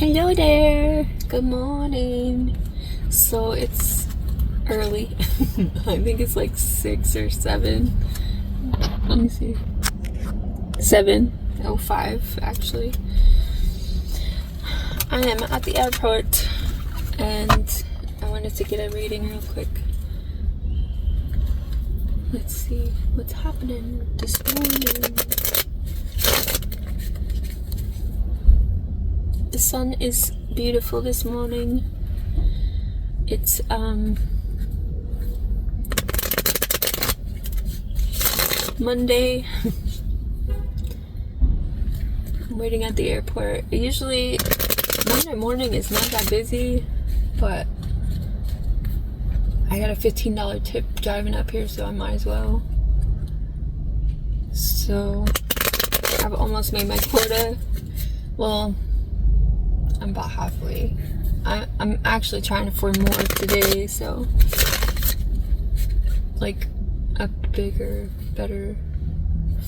Hello there, good morning. So it's early. I think it's like 6 or 7. Let me see. 7:05 actually. I am at the airport and I wanted to get a reading real quick. Let's see what's happening this morning. The sun is beautiful this morning. It's Monday. I'm waiting at the airport. Usually Monday morning is not that busy, but I got a $15 tip driving up here, so I might as well. So I've almost made my quota. Well, I'm about halfway. I'm actually trying to afford more today, so like a bigger, better,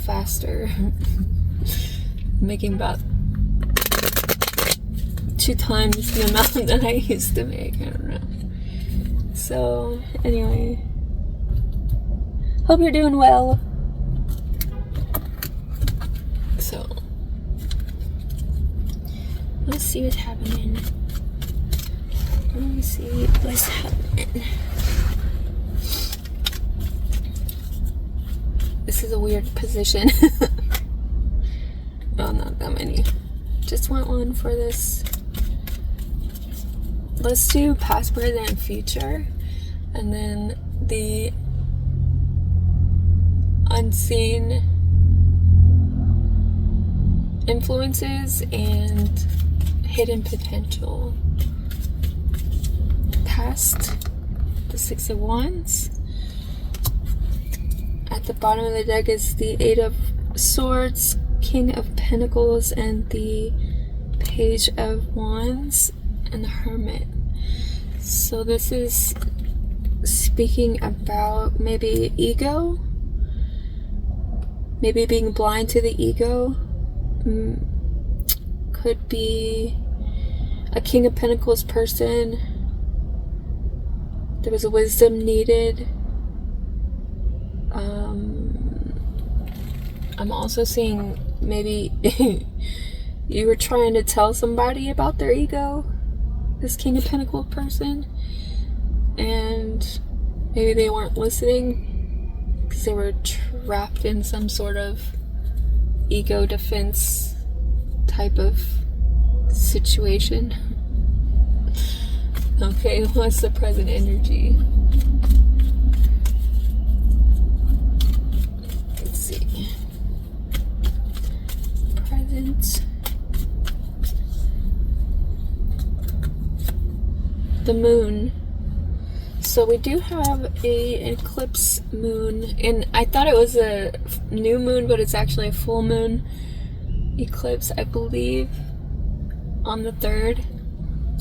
faster. Making about 2 times the amount that I used to make. I don't know. So anyway, hope you're doing well. So let's see what's happening. Let me see what's happening. This is a weird position. Oh, not that many. Just want one for this. Let's do past, present, and future. And then the unseen influences and hidden potential. Past, the 6 of Wands. At the bottom of the deck is the 8 of Swords, King of Pentacles, and the Page of Wands, and the Hermit. So this is speaking about maybe ego, maybe being blind to the ego. Could be a King of Pentacles person. There was a wisdom needed. I'm also seeing maybe you were trying to tell somebody about their ego, this King of Pentacles person, and maybe they weren't listening because they were trapped in some sort of ego defense type of situation. Okay, what's the present energy? Let's see. Present. The moon. So we do have an eclipse moon, and I thought it was a new moon, but it's actually a full moon eclipse, I believe, on the 3rd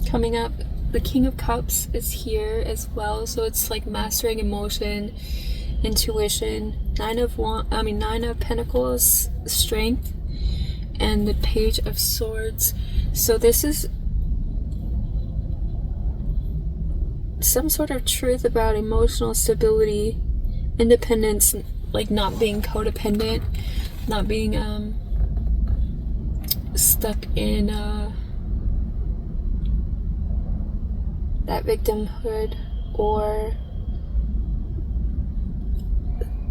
coming up. The King of Cups is here as well, so it's like mastering emotion, intuition. 9 of Pentacles, strength, and the Page of Swords. So this is some sort of truth about emotional stability, independence, like not being codependent, not being stuck in that victimhood, or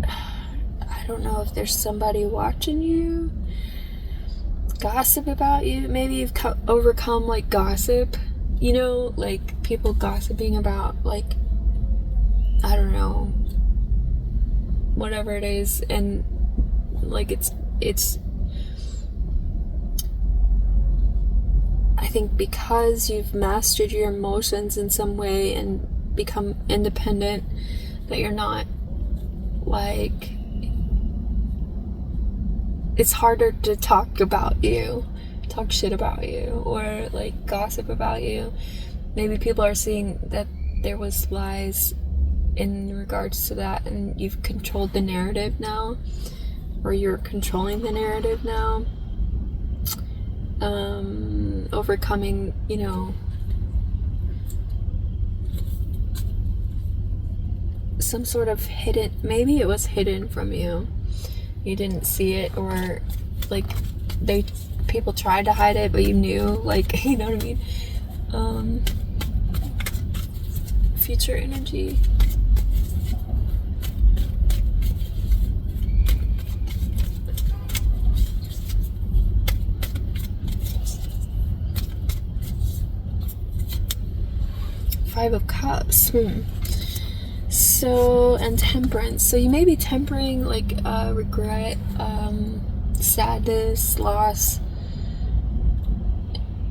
I don't know if there's somebody watching you, gossip about you. Maybe you've overcome like gossip, you know, like people gossiping about, like, I don't know, whatever it is, and like it's I think because you've mastered your emotions in some way and become independent, that you're not like, it's harder to talk shit about you, or like gossip about you. Maybe people are seeing that there was lies in regards to that, and you've controlled the narrative now, or you're controlling the narrative now. overcoming, you know, some sort of hidden, maybe it was hidden from you. You didn't see it, or like people tried to hide it, but you knew, like, you know what I mean? Future energy. Five of Cups. So, and Temperance. So you may be tempering like regret, sadness, loss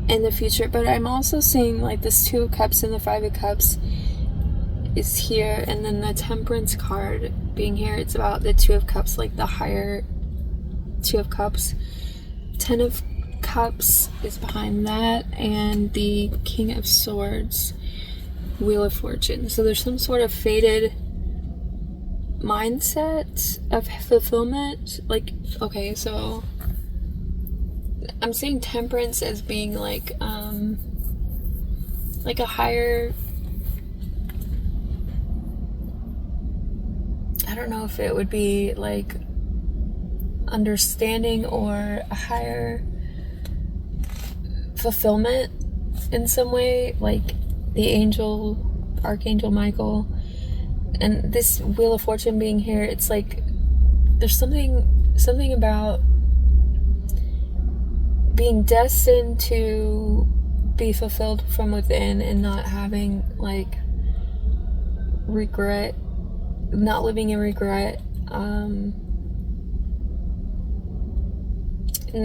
in the future. But I'm also seeing like this Two of Cups and the Five of Cups is here, and then the Temperance card being here. It's about the Two of Cups, like the higher Two of Cups. Ten of Cups is behind that, and the King of Swords. Wheel of Fortune. So there's some sort of faded mindset of fulfillment. Like, okay, so I'm seeing Temperance as being like a higher, I don't know if it would be like understanding or a higher fulfillment in some way, like the Archangel Michael, and this Wheel of Fortune being here. It's like there's something about being destined to be fulfilled from within and not having like regret, not living in regret, and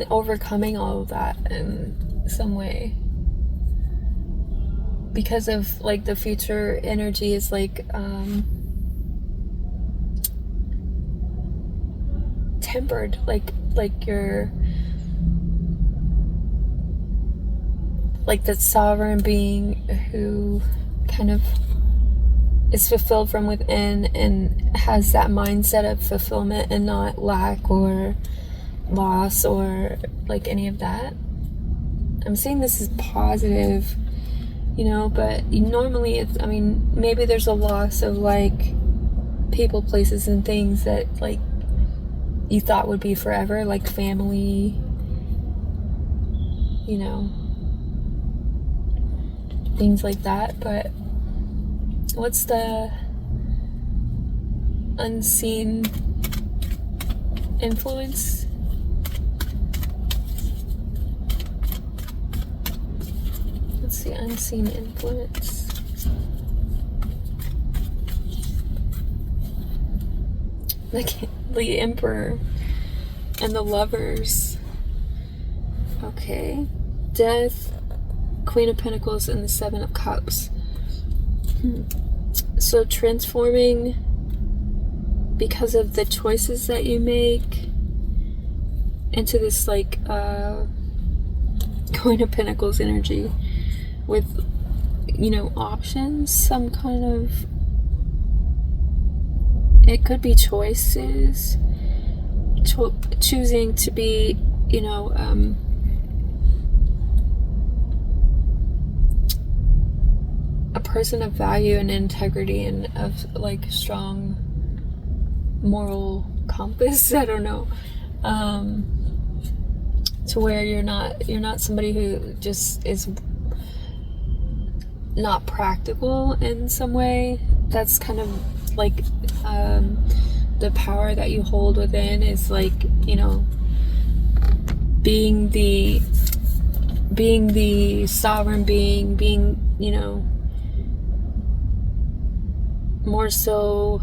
overcoming all of that in some way. Because of like the future energy is like tempered, like you're like that sovereign being who kind of is fulfilled from within and has that mindset of fulfillment and not lack or loss or like any of that. I'm seeing this as positive, you know, but normally it's, I mean, maybe there's a loss of like people, places, and things that like you thought would be forever, like family, you know, things like that. But what's the unseen influence? What's the unseen influence? The Emperor and the Lovers. Okay. Death, Queen of Pentacles, and the Seven of Cups. So transforming because of the choices that you make into this like Queen of Pentacles energy with, you know, options, some kind of, it could be choices, choosing to be, you know, a person of value and integrity and of like strong moral compass. I don't know, to where you're not somebody who just is not practical in some way. That's kind of like the power that you hold within is like, you know, being the sovereign being, you know, more so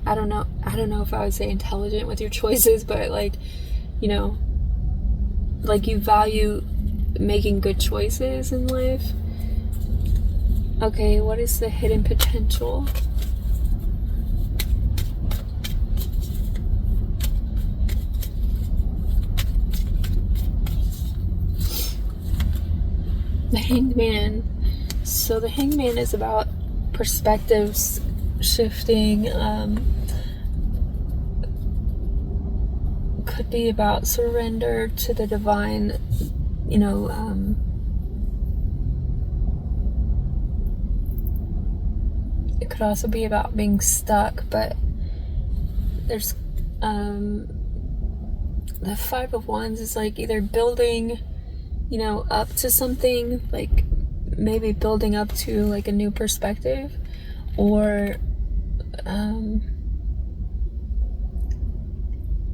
I don't know if I would say intelligent with your choices, but like, you know, like you value making good choices in life. Okay, what is the hidden potential? The Hanged Man. So the Hanged Man is about perspectives could be about surrender to the divine, you know, it could also be about being stuck, but there's the Five of Wands is like either building, you know, up to something, like maybe building up to like a new perspective, or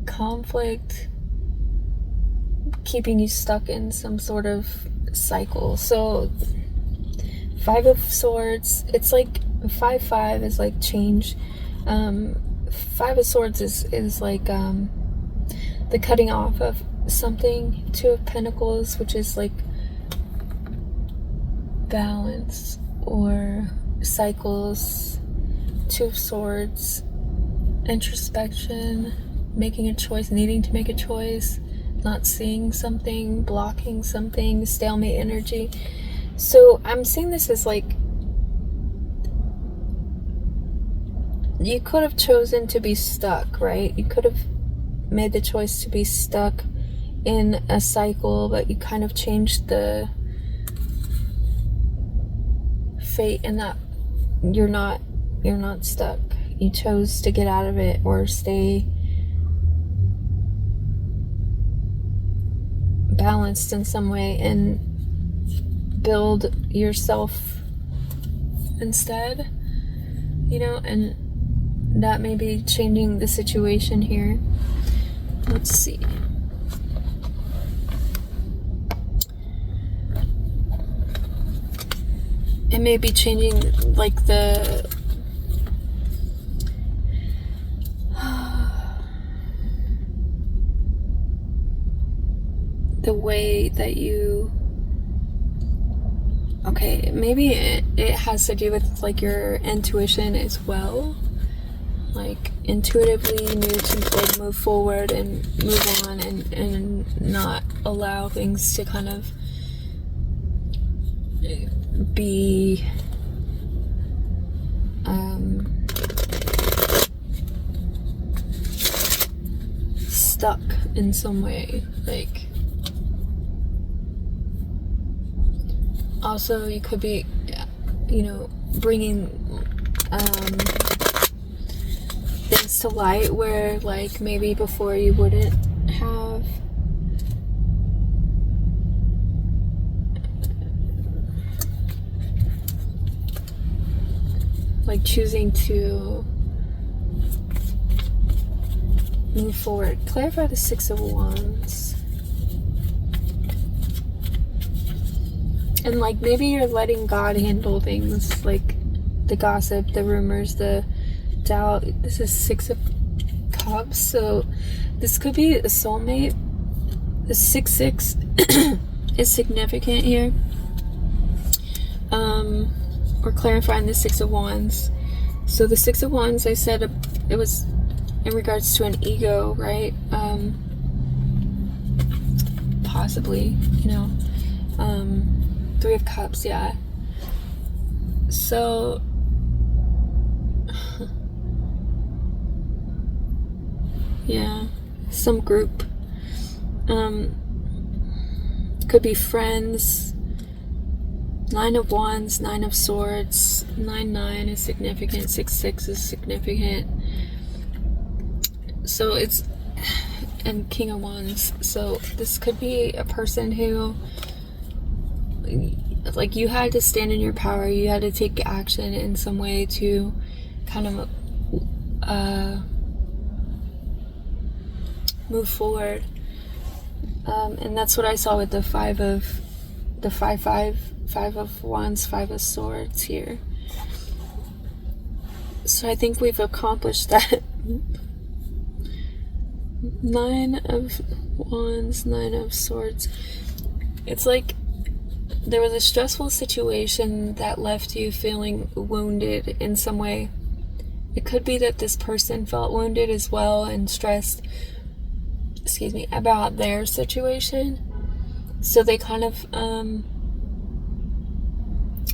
conflict keeping you stuck in some sort of cycle. So Five of Swords, it's like 5-5 is like change. Five of Swords is like the cutting off of something. Two of Pentacles, which is like balance or cycles. Two of Swords, introspection, making a choice, needing to make a choice, not seeing something, blocking something, stalemate energy. So I'm seeing this as like, you could have chosen to be stuck, right? You could have made the choice to be stuck in a cycle, but you kind of changed the fate in that you're not stuck. You chose to get out of it or stay balanced in some way and build yourself instead, you know, and that may be changing the situation here. Let's see. It may be changing like the way that you, okay, maybe it has to do with like your intuition as well. Like intuitively you knew to like move forward and move on and not allow things to kind of be stuck in some way. Like, also you could be, you know, bringing things to light where like maybe before you wouldn't have. Like choosing to move forward. Clarify the Six of Wands. And like maybe you're letting God handle things, like the gossip, the rumors, the doubt. This is Six of Cups, so this could be a soulmate. The 6-6 is significant here. We're clarifying the Six of Wands. So the Six of Wands, I said it was in regards to an ego, right? Possibly, you know. Three of Cups, yeah. So yeah, some group. Could be friends. Nine of Wands, Nine of Swords, 9-9 is significant, 6-6 is significant. So it's, and King of Wands. So this could be a person who, like, you had to stand in your power, you had to take action in some way to kind of move forward. And that's what I saw with the Five of Wands, Five of Swords here. So I think we've accomplished that. 9 of Wands, 9 of Swords. It's like there was a stressful situation that left you feeling wounded in some way. It could be that this person felt wounded as well and stressed, about their situation. So they kind of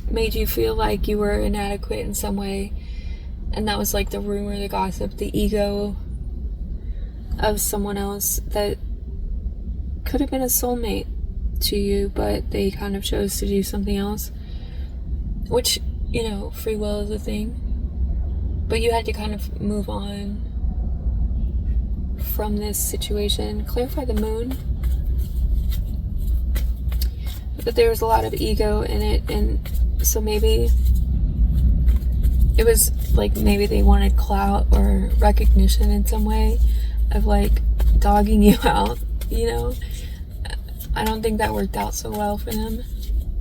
made you feel like you were inadequate in some way. And that was like the rumor, the gossip, the ego. of someone else that could have been a soulmate to you, but they kind of chose to do something else, which, you know, free will is a thing, but you had to kind of move on from this situation. Clarify the moon. But there was a lot of ego in it, and so maybe it was like maybe they wanted clout or recognition in some way of like dogging you out, you know. I don't think that worked out so well for them,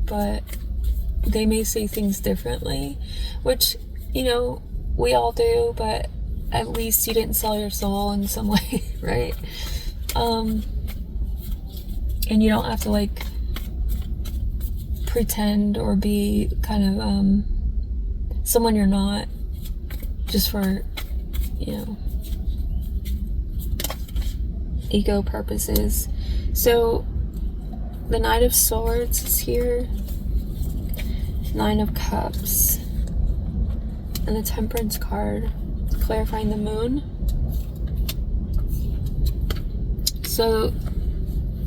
but they may see things differently, which, you know, we all do, but at least you didn't sell your soul in some way, right? And you don't have to like pretend or be kind of someone you're not just for, you know, ego purposes. So the Knight of Swords is here, Nine of Cups, and the Temperance card, clarifying the moon. So,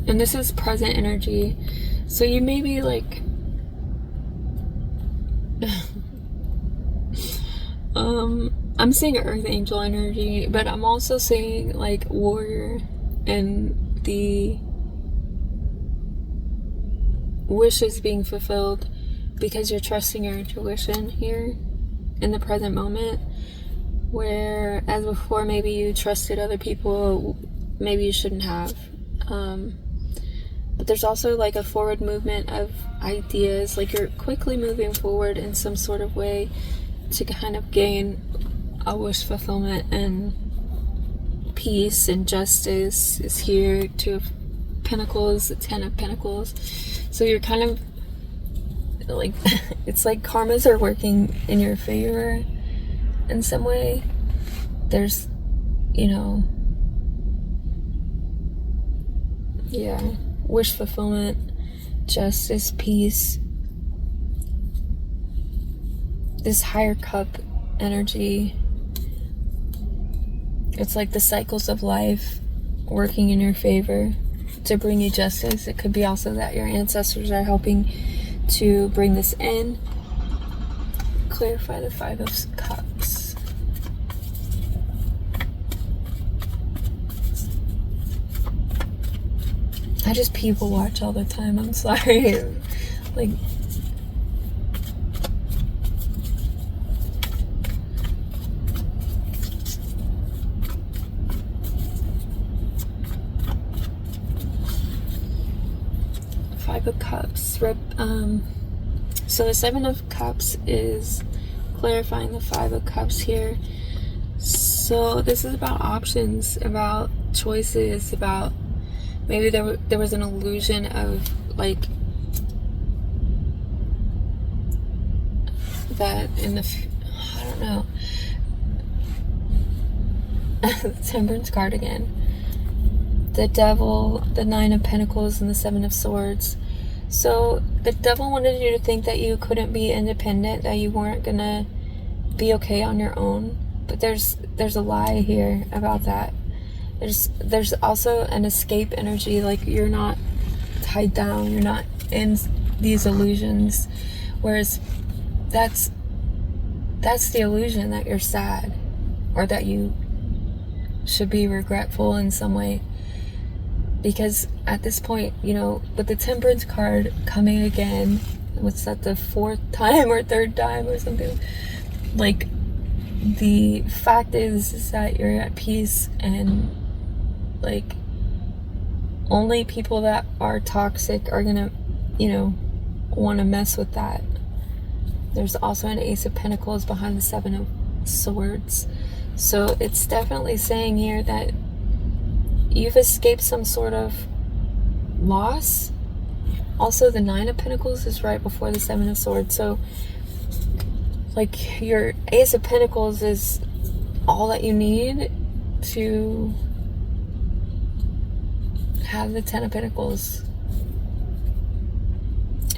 and this is present energy, so you may be like I'm seeing Earth Angel energy, but I'm also seeing like warrior and the wishes being fulfilled because you're trusting your intuition here in the present moment, where as before maybe you trusted other people, maybe you shouldn't have. But there's also like a forward movement of ideas, like you're quickly moving forward in some sort of way to kind of gain a wish fulfillment, and peace and justice is here. Two of Pentacles, the Ten of Pentacles. So you're kind of like, it's like karmas are working in your favor in some way. There's, you know, yeah, wish fulfillment, justice, peace, this higher cup energy. It's like the cycles of life working in your favor to bring you justice. It could be also that your ancestors are helping to bring this in. Clarify the Five of Cups. I just people watch all the time, I'm sorry. Like, Five of Cups. So the Seven of Cups is clarifying the Five of Cups here. So this is about options, about choices, about maybe there was an illusion of like that in the, I don't know. The Temperance card again. The Devil, the Nine of Pentacles, and the Seven of Swords. So the Devil wanted you to think that you couldn't be independent, that you weren't gonna be okay on your own. But there's a lie here about that. There's also an escape energy, like you're not tied down, you're not in these illusions. Whereas that's the illusion that you're sad, or that you should be regretful in some way. Because at this point, you know, with the Temperance card coming again, what's that, the fourth time or third time or something? Like, the fact is that you're at peace, and like, only people that are toxic are gonna, you know, want to mess with that. There's also an Ace of Pentacles behind the Seven of Swords. So it's definitely saying here that you've escaped some sort of loss. Also, the Nine of Pentacles is right before the Seven of Swords. So, like, your Ace of Pentacles is all that you need to have the Ten of Pentacles.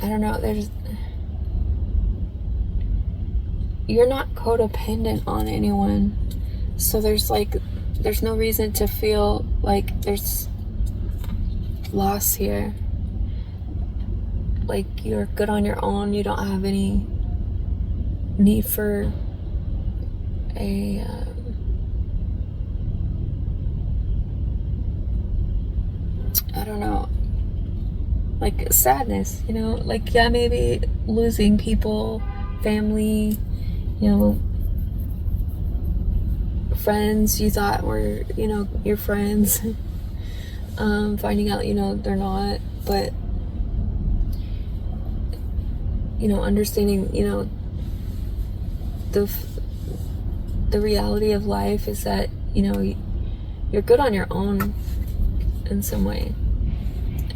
I don't know, you're not codependent on anyone. So there's like there's no reason to feel like there's loss here. Like you're good on your own. You don't have any need for a I don't know, like sadness, you know, like, yeah, maybe losing people, family, you know, friends you thought were, you know, your friends, finding out, you know, they're not, but, you know, understanding, you know, the reality of life is that, you know, you're good on your own in some way.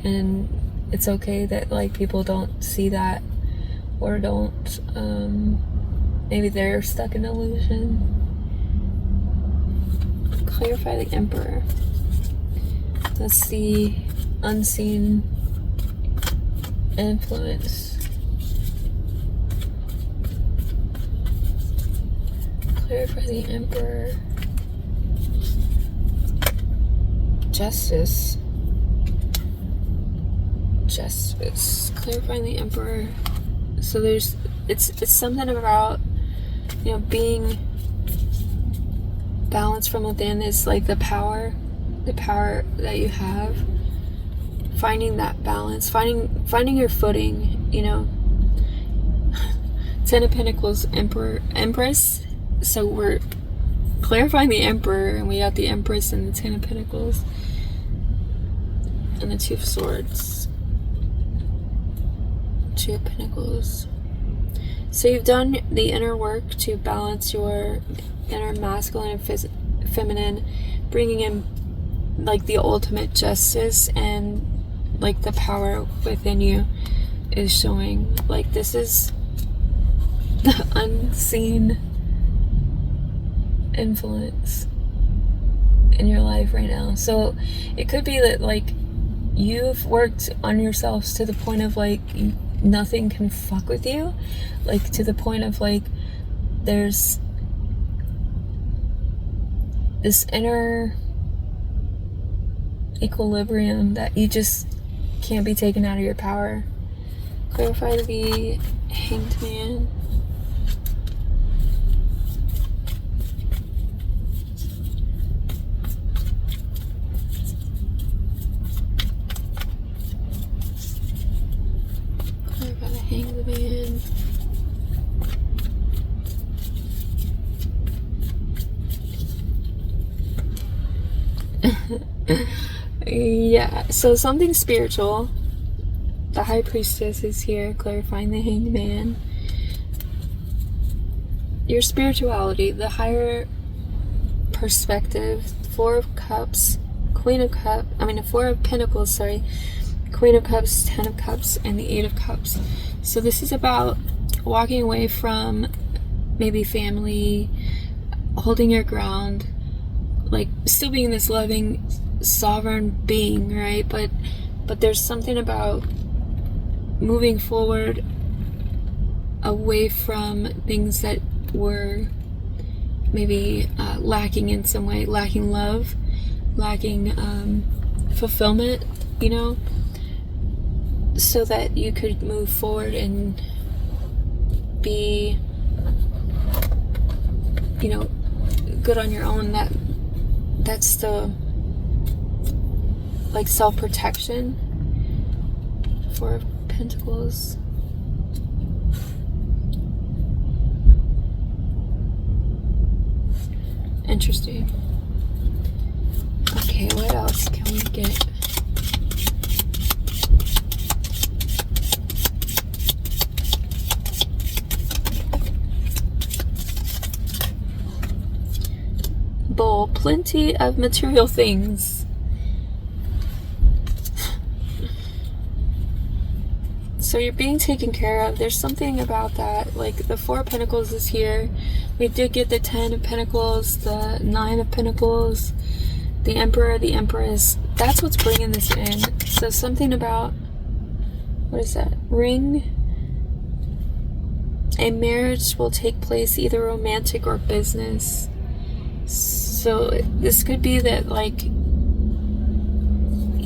And it's okay that, like, people don't see that, or don't, maybe they're stuck in illusion. Clarify the Emperor. That's the unseen influence. Clarify the Emperor. Justice. Clarifying the Emperor. So it's something about, you know, being balanced from within. Is like the power that you have, finding that balance, finding your footing, you know. Ten of Pentacles, Empress. So we're clarifying the Emperor, and we got the Empress and the Ten of Pentacles and the Two of Swords. Two of Pentacles. So you've done the inner work to balance your inner masculine and feminine, bringing in like the ultimate justice, and like the power within you is showing. Like, this is the unseen influence in your life right now. So it could be that, like, you've worked on yourselves to the point of, like, nothing can fuck with you, like, to the point of, like, there's this inner equilibrium that you just can't be taken out of your power. Clarify the Hanged Man. Clarify the Hanged Man. Yeah, so something spiritual. The High Priestess is here, clarifying the Hanged Man. Your spirituality, the higher perspective. Four of Cups, Four of Pentacles, sorry. Queen of Cups, Ten of Cups, and the Eight of Cups. So this is about walking away from maybe family, holding your ground, like still being this loving, sovereign being, right? But there's something about moving forward away from things that were maybe lacking in some way, lacking love, lacking fulfillment, you know, so that you could move forward and be, you know, good on your own. That's the, like, self-protection. Four of Pentacles. Interesting. Okay, what else can we get? Bull, plenty of material things. So you're being taken care of. There's something about that. Like, the Four of Pentacles is here. We did get the Ten of Pentacles, the Nine of Pentacles, the Emperor, the Empress. That's what's bringing this in. So something about, what is that? Ring. A marriage will take place, either romantic or business. So this could be that, like,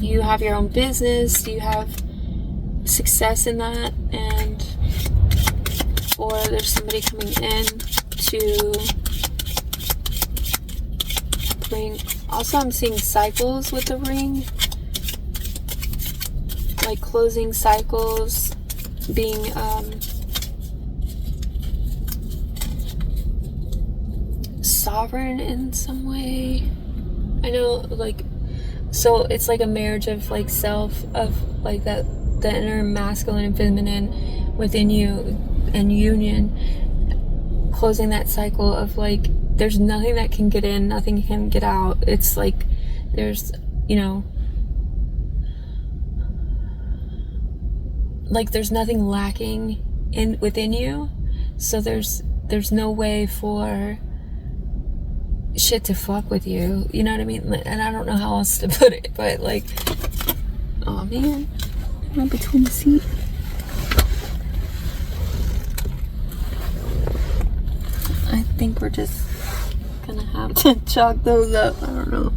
you have your own business, you have success in that, and or there's somebody coming in to bring. Also, I'm seeing cycles with the ring, like closing cycles, being sovereign in some way. I know, like, so it's like a marriage of like self, of like that, the inner masculine and feminine within you, and union, closing that cycle of like, there's nothing that can get in, nothing can get out. It's like there's, you know, like there's nothing lacking in within you, so there's no way for shit to fuck with you, you know what I mean? And I don't know how else to put it, but like, oh man, I'm between the seat. I think we're just gonna have to chalk those up. I don't know.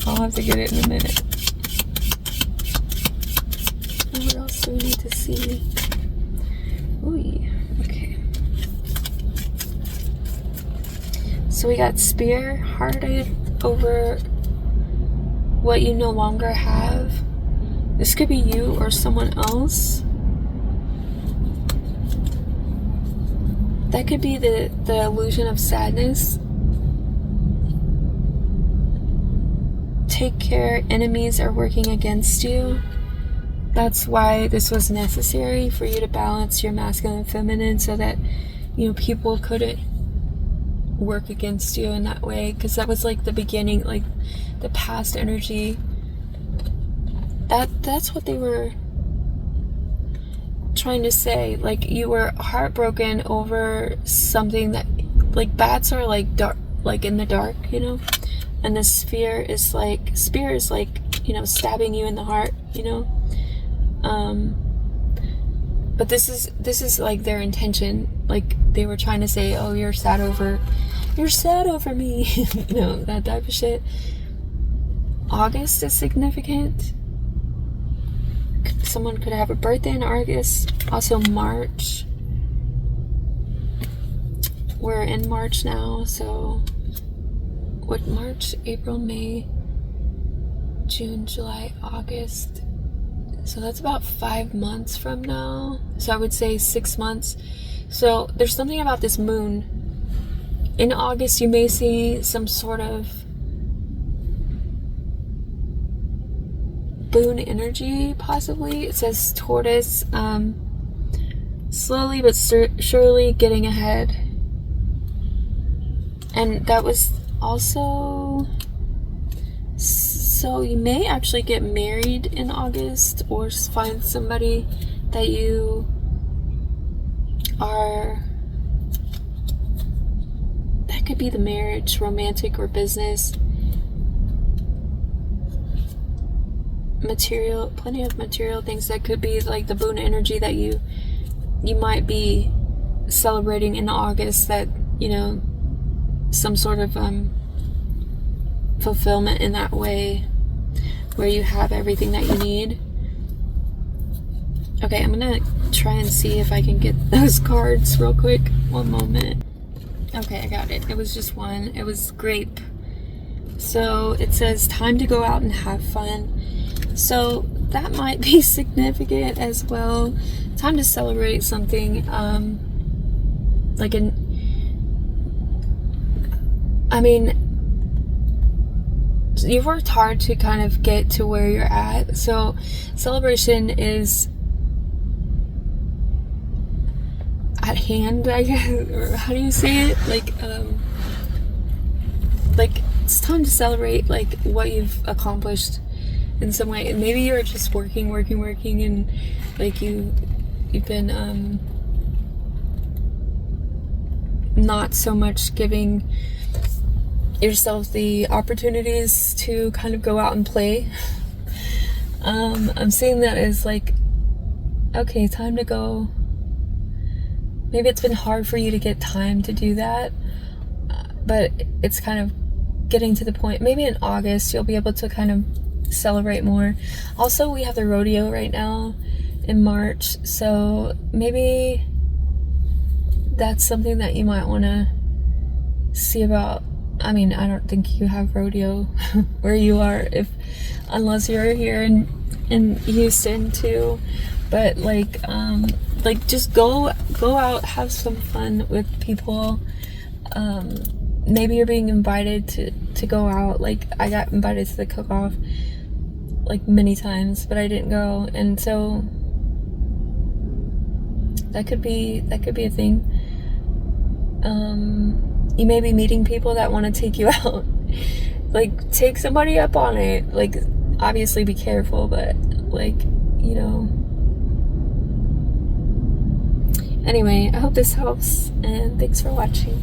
I'll have to get it in a minute. What else do we need to see? Ooh, okay. So we got spear, hearted over what you no longer have. This could be you or someone else. That could be the illusion of sadness. Take care, enemies are working against you. That's why this was necessary, for you to balance your masculine and feminine, so that, you know, people couldn't work against you in that way, because that was like the beginning, like the past energy. That's what they were trying to say. Like, you were heartbroken over something that, like, bats are like dark, like in the dark, you know, and the spear is like, you know, stabbing you in the heart, you know. But this is like their intention. Like, they were trying to say, oh, you're sad over me, you know, that type of shit. August is significant. Someone could have a birthday in August. Also March. We're in March now, so what? March, April, May, June, July, August. So that's about 5 months from now. So I would say 6 months. So there's something about this moon. In August, you may see some sort of boon energy, possibly. It says tortoise, slowly but surely getting ahead. And that was also, so you may actually get married in August, or find somebody that you are, that could be the marriage, romantic or business. Material, plenty of material things. That could be like the boon energy that you might be celebrating in August, that, you know, some sort of fulfillment in that way, where you have everything that you need. Okay, I'm gonna try and see if I can get those cards real quick. One moment. Okay, I got it. It was just one. It was grape. So it says time to go out and have fun. So that might be significant as well. Time to celebrate something, like I mean, you've worked hard to kind of get to where you're at. So celebration is at hand, I guess, or how do you say it? Like it's time to celebrate like what you've accomplished in some way. And maybe you're just working, and like you've been not so much giving yourself the opportunities to kind of go out and play. I'm seeing that as like, okay, time to go maybe it's been hard for you to get time to do that, but it's kind of getting to the point. Maybe in August you'll be able to kind of celebrate more. Also, we have the rodeo right now in March, so maybe that's something that you might want to see about. I mean, I don't think you have rodeo where you are, unless you're here in Houston too. But like just go out, have some fun with people. Maybe you're being invited to go out. Like, I got invited to the cook-off like many times, but I didn't go, and so that could be a thing. You may be meeting people that want to take you out. Like, take somebody up on it. Like, obviously be careful, but like, you know. Anyway, I hope this helps, and thanks for watching.